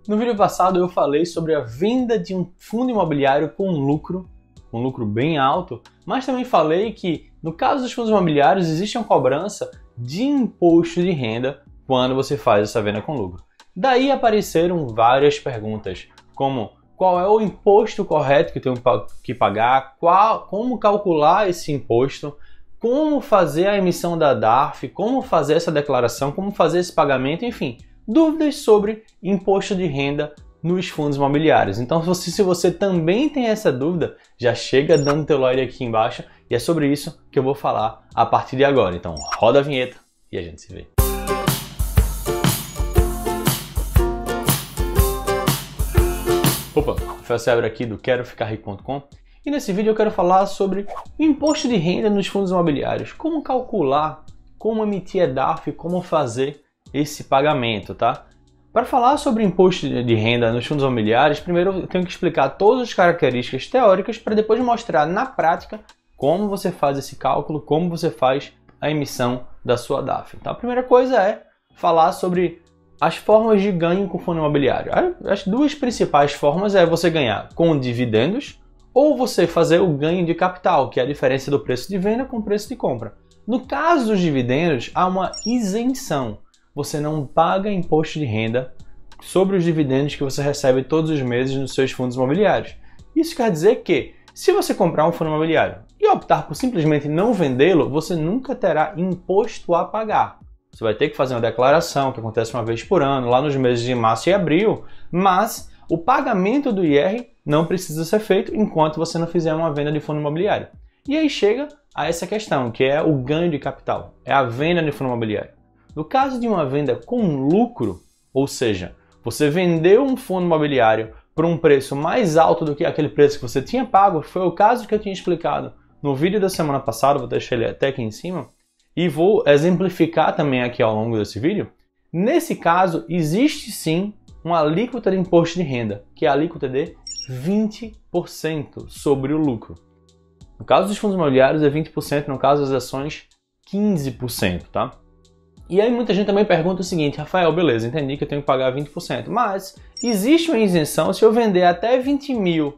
No vídeo passado eu falei sobre a venda de um fundo imobiliário com lucro bem alto, mas também falei que no caso dos fundos imobiliários existe uma cobrança de imposto de renda quando você faz essa venda com lucro. Daí apareceram várias perguntas, como qual é o imposto correto que eu tenho que pagar, como calcular esse imposto, como fazer a emissão da DARF, como fazer essa declaração, como fazer esse pagamento, enfim, dúvidas sobre imposto de renda nos fundos imobiliários. Então, se você também tem essa dúvida, já chega dando teu like aqui embaixo e é sobre isso que eu vou falar a partir de agora. Então, roda a vinheta e a gente se vê. Opa, Rafael Seabra aqui do queroficarrico.com e nesse vídeo eu quero falar sobre o imposto de renda nos fundos imobiliários, como calcular, como emitir a DARF, como fazer esse pagamento, tá? Para falar sobre imposto de renda nos fundos imobiliários, primeiro eu tenho que explicar todas as características teóricas para depois mostrar na prática como você faz esse cálculo, como você faz a emissão da sua DARF. Então a primeira coisa é falar sobre as formas de ganho com fundo imobiliário. As duas principais formas é você ganhar com dividendos ou você fazer o ganho de capital, que é a diferença do preço de venda com o preço de compra. No caso dos dividendos, há uma isenção. Você não paga imposto de renda sobre os dividendos que você recebe todos os meses nos seus fundos imobiliários. Isso quer dizer que, se você comprar um fundo imobiliário e optar por simplesmente não vendê-lo, você nunca terá imposto a pagar. Você vai ter que fazer uma declaração, que acontece uma vez por ano, lá nos meses de março e abril, mas o pagamento do IR não precisa ser feito enquanto você não fizer uma venda de fundo imobiliário. E aí chega a essa questão, que é o ganho de capital, é a venda de fundo imobiliário. No caso de uma venda com lucro, ou seja, você vendeu um fundo imobiliário por um preço mais alto do que aquele preço que você tinha pago, foi o caso que eu tinha explicado no vídeo da semana passada, vou deixar ele até aqui em cima, e vou exemplificar também aqui ao longo desse vídeo. Nesse caso, existe sim uma alíquota de imposto de renda, que é a alíquota de 20% sobre o lucro. No caso dos fundos imobiliários é 20%, no caso das ações 15%, tá? E aí muita gente também pergunta o seguinte: Rafael, beleza, entendi que eu tenho que pagar 20%, mas existe uma isenção se eu vender até 20 mil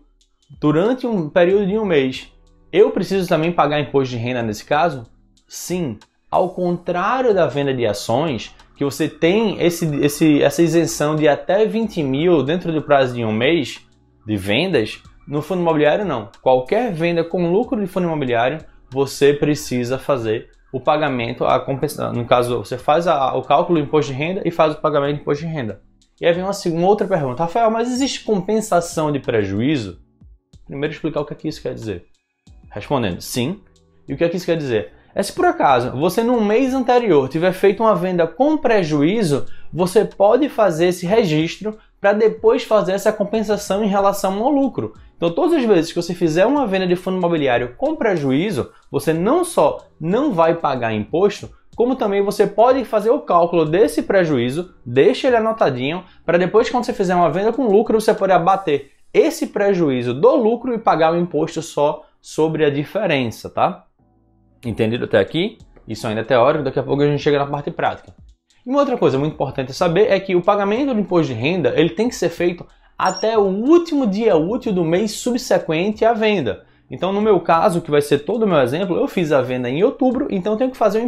durante um período de um mês, eu preciso também pagar imposto de renda nesse caso? Sim, ao contrário da venda de ações, que você tem essa isenção de até 20 mil dentro do prazo de um mês de vendas, no fundo imobiliário não. Qualquer venda com lucro de fundo imobiliário, você precisa fazer o pagamento, no caso você faz o cálculo do imposto de renda e faz o pagamento do imposto de renda. E aí vem uma outra pergunta: Rafael, mas existe compensação de prejuízo? Primeiro explicar o que é que isso quer dizer. Respondendo, sim. E o que é que isso quer dizer? É se por acaso você no mês anterior tiver feito uma venda com prejuízo, você pode fazer esse registro para depois fazer essa compensação em relação ao lucro. Então todas as vezes que você fizer uma venda de fundo imobiliário com prejuízo, você não só não vai pagar imposto, como também você pode fazer o cálculo desse prejuízo, deixa ele anotadinho, para depois quando você fizer uma venda com lucro, você poder abater esse prejuízo do lucro e pagar o imposto só sobre a diferença, tá? Entendido até aqui? Isso ainda é teórico, daqui a pouco a gente chega na parte prática. E uma outra coisa muito importante saber é que o pagamento do imposto de renda ele tem que ser feito até o último dia útil do mês subsequente à venda. Então, no meu caso, que vai ser todo o meu exemplo, eu fiz a venda em outubro, então eu tenho que fazer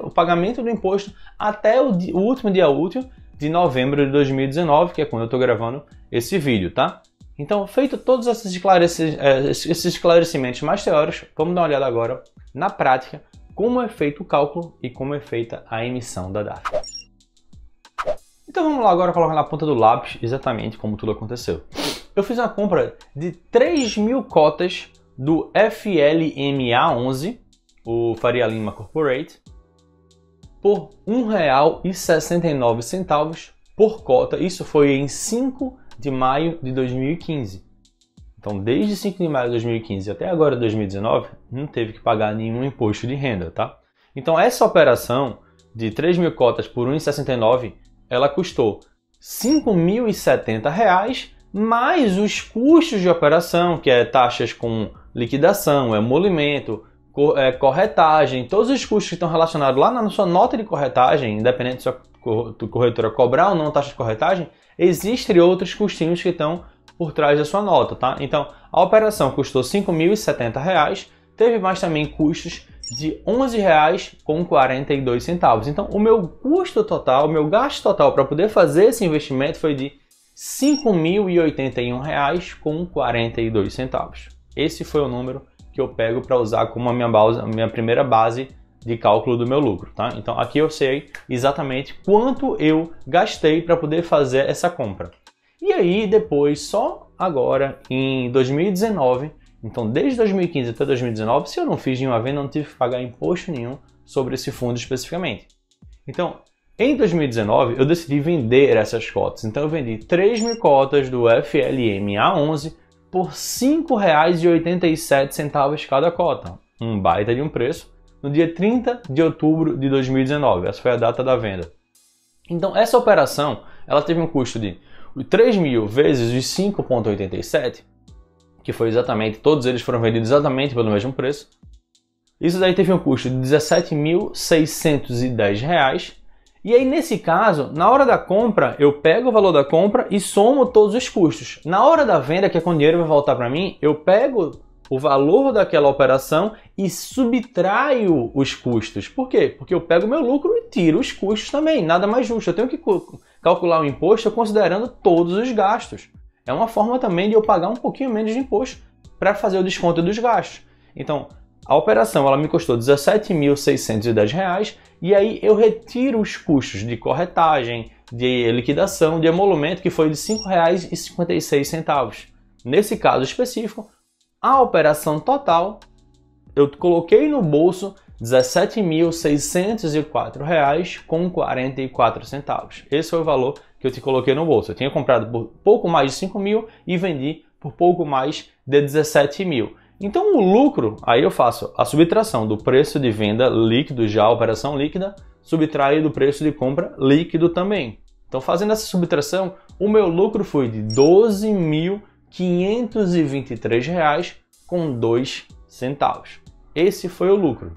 o pagamento do imposto até o último dia útil de novembro de 2019, que é quando eu estou gravando esse vídeo, tá? Então, feito todos esses esclarecimentos mais teóricos, vamos dar uma olhada agora na prática como é feito o cálculo e como é feita a emissão da DARF. Então vamos lá agora colocar na ponta do lápis exatamente como tudo aconteceu. Eu fiz uma compra de 3.000 cotas do FLMA11, o Faria Lima Corporate, por R$ 1,69 por cota. Isso foi em 5 de maio de 2015. Então, desde 5 de maio de 2015 até agora 2019, não teve que pagar nenhum imposto de renda, tá? Então, essa operação de 3.000 cotas por R$ 1,69, ela custou R$ 5.070, mais os custos de operação, que é taxas com liquidação, emolimento, corretagem, todos os custos que estão relacionados lá na sua nota de corretagem, independente se a corretora cobrar ou não taxa de corretagem, existem outros custinhos que estão por trás da sua nota, tá? Então, a operação custou R$ 5.070, teve mais também custos de R$ 11,42. Então, o meu custo total, o meu gasto total para poder fazer esse investimento foi de R$ 5.081,42. Esse foi o número que eu pego para usar como a minha primeira base de cálculo do meu lucro, tá? Então, aqui eu sei exatamente quanto eu gastei para poder fazer essa compra. E aí, depois, só agora, em 2019, então desde 2015 até 2019, se eu não fiz nenhuma venda, eu não tive que pagar imposto nenhum sobre esse fundo especificamente. Então, em 2019, eu decidi vender essas cotas. Então, eu vendi 3.000 cotas do FLM A11 por R$ 5,87 cada cota. Um baita de um preço, no dia 30 de outubro de 2019. Essa foi a data da venda. Então, essa operação, ela teve um custo de 3.000 vezes os 5,87, que foi exatamente, todos eles foram vendidos exatamente pelo mesmo preço. Isso daí teve um custo de R$ 17.610. E aí, nesse caso, na hora da compra, eu pego o valor da compra e somo todos os custos. Na hora da venda, que é quando o dinheiro vai voltar para mim, eu pego o valor daquela operação e subtraio os custos. Por quê? Porque eu pego o meu lucro e tiro os custos também. Nada mais justo. Eu tenho que calcular o imposto considerando todos os gastos. É uma forma também de eu pagar um pouquinho menos de imposto para fazer o desconto dos gastos. Então, a operação ela me custou R$ 17.610 e aí eu retiro os custos de corretagem, de liquidação, de emolumento, que foi de R$ 5,56. Nesse caso específico, a operação total, eu coloquei no bolso R$ 17.604,44. Esse foi o valor que eu te coloquei no bolso. Eu tinha comprado por pouco mais de 5.000 e vendi por pouco mais de 17.000. Então o lucro, aí eu faço a subtração do preço de venda líquido, já a operação líquida, subtrair do preço de compra líquido também. Então fazendo essa subtração, o meu lucro foi de R$ 12.523,02. Esse foi o lucro.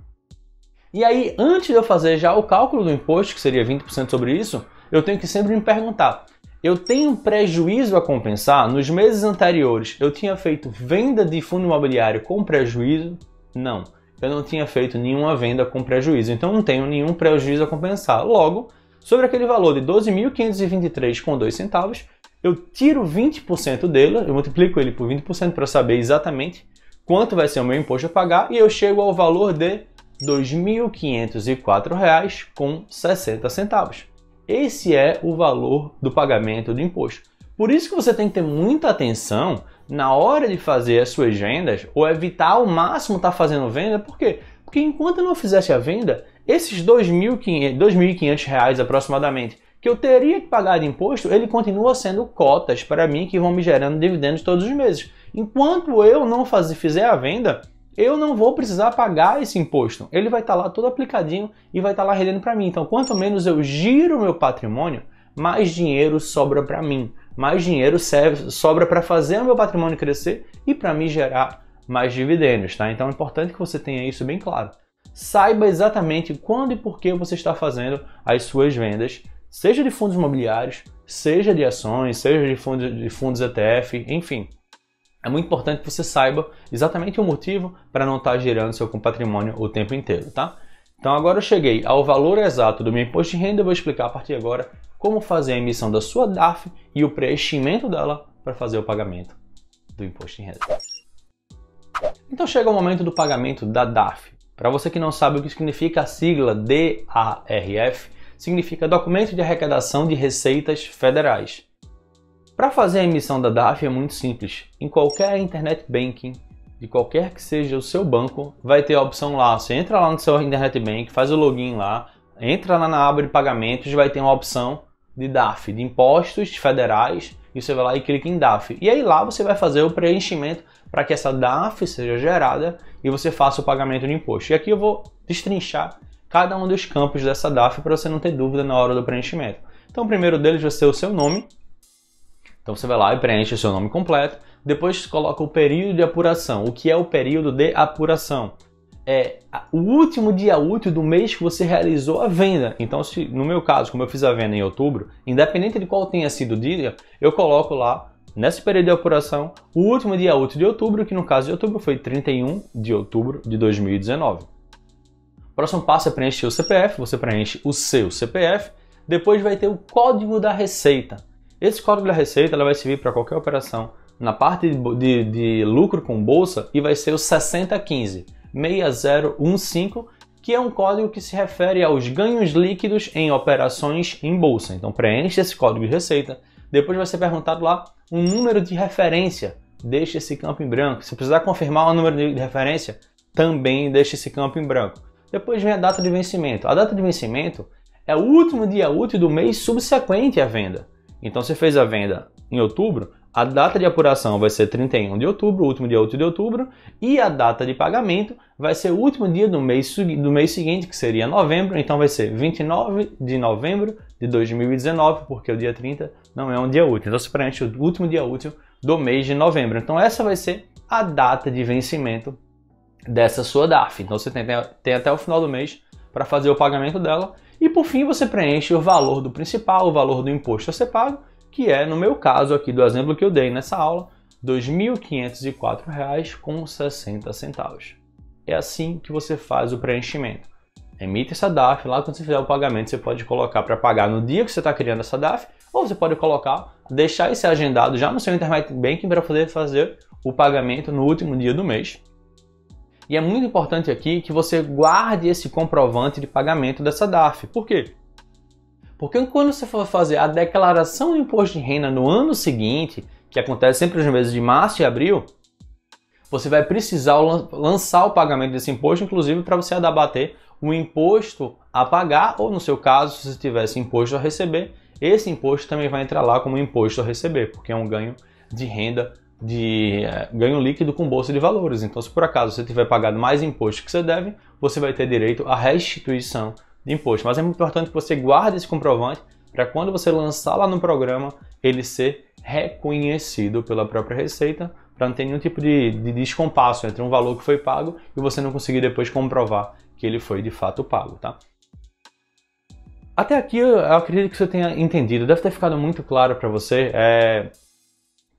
E aí, antes de eu fazer já o cálculo do imposto, que seria 20% sobre isso, eu tenho que sempre me perguntar, eu tenho prejuízo a compensar? Nos meses anteriores, eu tinha feito venda de fundo imobiliário com prejuízo? Não, eu não tinha feito nenhuma venda com prejuízo, então não tenho nenhum prejuízo a compensar. Logo, sobre aquele valor de R$ 12.523,02, eu tiro 20% dele, eu multiplico ele por 20% para saber exatamente quanto vai ser o meu imposto a pagar e eu chego ao valor de R$ 2.504,60. Esse é o valor do pagamento do imposto. Por isso que você tem que ter muita atenção na hora de fazer as suas vendas ou evitar ao máximo estar fazendo venda. Por quê? Porque enquanto eu não fizesse a venda, esses R$ 2.500 aproximadamente que eu teria que pagar de imposto, ele continua sendo cotas para mim que vão me gerando dividendos todos os meses. Enquanto eu não fizer a venda, eu não vou precisar pagar esse imposto. Ele vai estar lá todo aplicadinho e vai estar lá rendendo para mim. Então, quanto menos eu giro o meu patrimônio, mais dinheiro sobra para mim. Mais dinheiro sobra para fazer o meu patrimônio crescer e para me gerar mais dividendos, tá? Então, é importante que você tenha isso bem claro. Saiba exatamente quando e por que você está fazendo as suas vendas, seja de fundos imobiliários, seja de ações, seja de fundos ETF, enfim. É muito importante que você saiba exatamente o motivo para não estar girando seu patrimônio o tempo inteiro, tá? Então agora eu cheguei ao valor exato do meu imposto de renda, eu vou explicar a partir de agora como fazer a emissão da sua DARF e o preenchimento dela para fazer o pagamento do imposto de renda. Então chega o momento do pagamento da DARF. Para você que não sabe o que significa a sigla DARF, significa Documento de Arrecadação de Receitas Federais. Para fazer a emissão da DARF é muito simples. Em qualquer internet banking, de qualquer que seja o seu banco, vai ter a opção lá. Você entra lá no seu internet bank, faz o login lá, entra lá na aba de pagamentos, vai ter uma opção de DARF, de impostos federais, e você vai lá e clica em DARF. E aí lá você vai fazer o preenchimento para que essa DARF seja gerada e você faça o pagamento do imposto. E aqui eu vou destrinchar cada um dos campos dessa DARF para você não ter dúvida na hora do preenchimento. Então o primeiro deles vai ser o seu nome. Então você vai lá e preenche o seu nome completo. Depois coloca o período de apuração. O que é o período de apuração? é o último dia útil do mês que você realizou a venda. Então, se, no meu caso, como eu fiz a venda em outubro, independente de qual tenha sido o dia, eu coloco lá, nesse período de apuração, o último dia útil de outubro, que no caso de outubro foi 31 de outubro de 2019. O próximo passo é preencher o CPF, você preenche o seu CPF, depois vai ter o código da receita. Esse código da receita ela vai servir para qualquer operação na parte de lucro com bolsa e vai ser o 6015. 6015, que é um código que se refere aos ganhos líquidos em operações em bolsa. Então preenche esse código de receita, depois vai ser perguntado lá um número de referência, deixe esse campo em branco. Se precisar confirmar o número de referência, também deixe esse campo em branco. Depois vem a data de vencimento. A data de vencimento é o último dia útil do mês subsequente à venda. Então você fez a venda em outubro, a data de apuração vai ser 31 de outubro, o último dia útil de outubro, e a data de pagamento vai ser o último dia do mês seguinte, que seria novembro, então vai ser 29 de novembro de 2019, porque o dia 30 não é um dia útil. Então você preenche o último dia útil do mês de novembro. Então essa vai ser a data de vencimento dessa sua DARF. Então você tem até o final do mês para fazer o pagamento dela, e por fim você preenche o valor do principal, o valor do imposto a ser pago, que é, no meu caso aqui do exemplo que eu dei nessa aula, R$ 2.504,60. É assim que você faz o preenchimento. Emite essa DARF, lá quando você fizer o pagamento você pode colocar para pagar no dia que você está criando essa DARF, ou você pode colocar, deixar esse agendado já no seu Internet Banking para poder fazer o pagamento no último dia do mês. E é muito importante aqui que você guarde esse comprovante de pagamento dessa DARF. Por quê? Porque quando você for fazer a declaração do imposto de renda no ano seguinte, que acontece sempre nos meses de março e abril, você vai precisar lançar o pagamento desse imposto, inclusive para você abater o imposto a pagar, ou no seu caso, se você tivesse imposto a receber, esse imposto também vai entrar lá como imposto a receber, porque é um ganho de renda, ganho líquido com bolsa de valores. Então, se por acaso você tiver pagado mais imposto que você deve, você vai ter direito à restituição de imposto. Mas é muito importante que você guarde esse comprovante para quando você lançar lá no programa, ele ser reconhecido pela própria Receita, para não ter nenhum tipo de descompasso entre um valor que foi pago e você não conseguir depois comprovar que ele foi de fato pago, tá? Até aqui eu acredito que você tenha entendido, deve ter ficado muito claro para você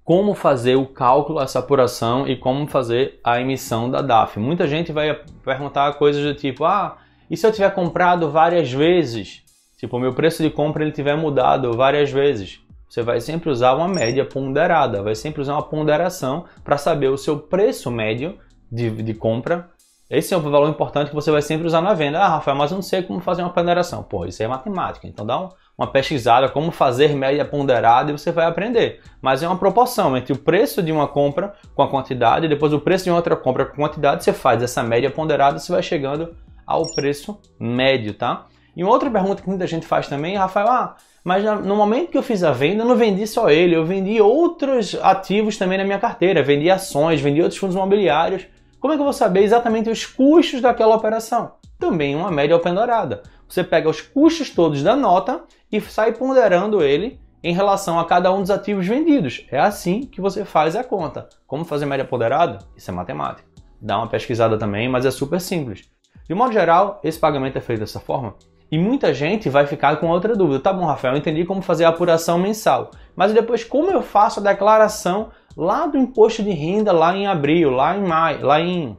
como fazer o cálculo, essa apuração e como fazer a emissão da DARF. Muita gente vai perguntar coisas do tipo, e se eu tiver comprado várias vezes? Tipo, o meu preço de compra ele tiver mudado várias vezes. Você vai sempre usar uma média ponderada, vai sempre usar uma ponderação para saber o seu preço médio de compra. Esse é um valor importante que você vai sempre usar na venda. Rafael, mas eu não sei como fazer uma ponderação. Pô, isso é matemática. Então dá uma pesquisada, como fazer média ponderada e você vai aprender. Mas é uma proporção entre o preço de uma compra com a quantidade e depois o preço de outra compra com a quantidade. Você faz essa média ponderada e você vai chegando ao preço médio, tá? E uma outra pergunta que muita gente faz também, Rafael, mas no momento que eu fiz a venda, eu não vendi só ele, eu vendi outros ativos também na minha carteira, vendi ações, vendi outros fundos imobiliários. Como é que eu vou saber exatamente os custos daquela operação? Também uma média ponderada. Você pega os custos todos da nota e sai ponderando ele em relação a cada um dos ativos vendidos. É assim que você faz a conta. Como fazer média ponderada? Isso é matemática. Dá uma pesquisada também, mas é super simples. De modo geral, esse pagamento é feito dessa forma. E muita gente vai ficar com outra dúvida. Tá bom, Rafael, eu entendi como fazer a apuração mensal. Mas depois, como eu faço a declaração lá do imposto de renda lá em abril, lá em maio, lá em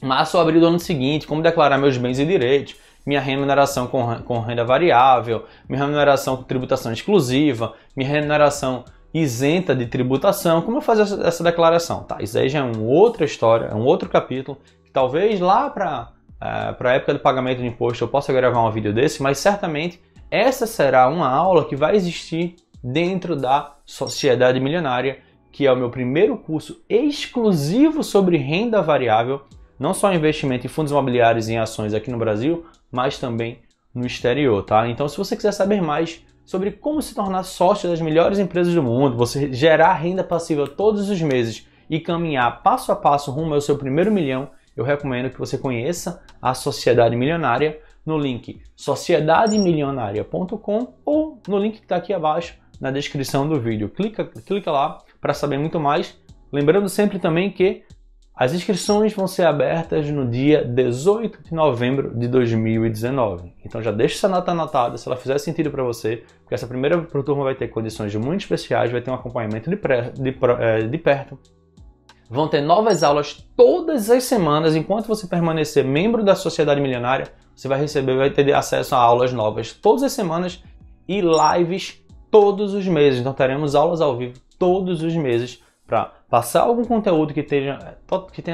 março ou abril do ano seguinte? Como declarar meus bens e direitos, minha remuneração com renda variável, minha remuneração com tributação exclusiva, minha remuneração isenta de tributação. Como eu faço essa declaração? Tá, isso aí já é uma outra história, é um outro capítulo, que talvez lá para a época do pagamento de imposto eu possa gravar um vídeo desse, mas certamente essa será uma aula que vai existir dentro da Sociedade Milionária, que é o meu primeiro curso exclusivo sobre renda variável, não só investimento em fundos imobiliários e em ações aqui no Brasil, mas também no exterior, tá? Então, se você quiser saber mais sobre como se tornar sócio das melhores empresas do mundo, você gerar renda passiva todos os meses e caminhar passo a passo rumo ao seu primeiro milhão, eu recomendo que você conheça a Sociedade Milionária no link sociedademilionaria.com ou no link que está aqui abaixo na descrição do vídeo. Clica lá para saber muito mais. Lembrando sempre também que As inscrições vão ser abertas no dia 18 de novembro de 2019. Então já deixa essa nota anotada, se ela fizer sentido para você, porque essa primeira turma vai ter condições muito especiais, vai ter um acompanhamento de perto. Vão ter novas aulas todas as semanas, enquanto você permanecer membro da Sociedade Milionária, você vai ter acesso a aulas novas todas as semanas e lives todos os meses. Então teremos aulas ao vivo todos os meses para passar algum conteúdo que tenha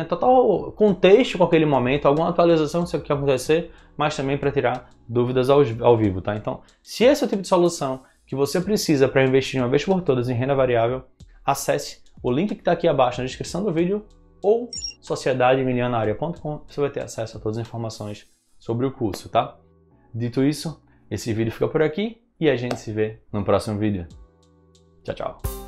total contexto com aquele momento, alguma atualização que quer acontecer, mas também para tirar dúvidas ao vivo, tá? Então, se esse é o tipo de solução que você precisa para investir de uma vez por todas em renda variável, acesse o link que está aqui abaixo na descrição do vídeo ou sociedademilionaria.com, você vai ter acesso a todas as informações sobre o curso, tá? Dito isso, esse vídeo fica por aqui e a gente se vê no próximo vídeo. Tchau, tchau!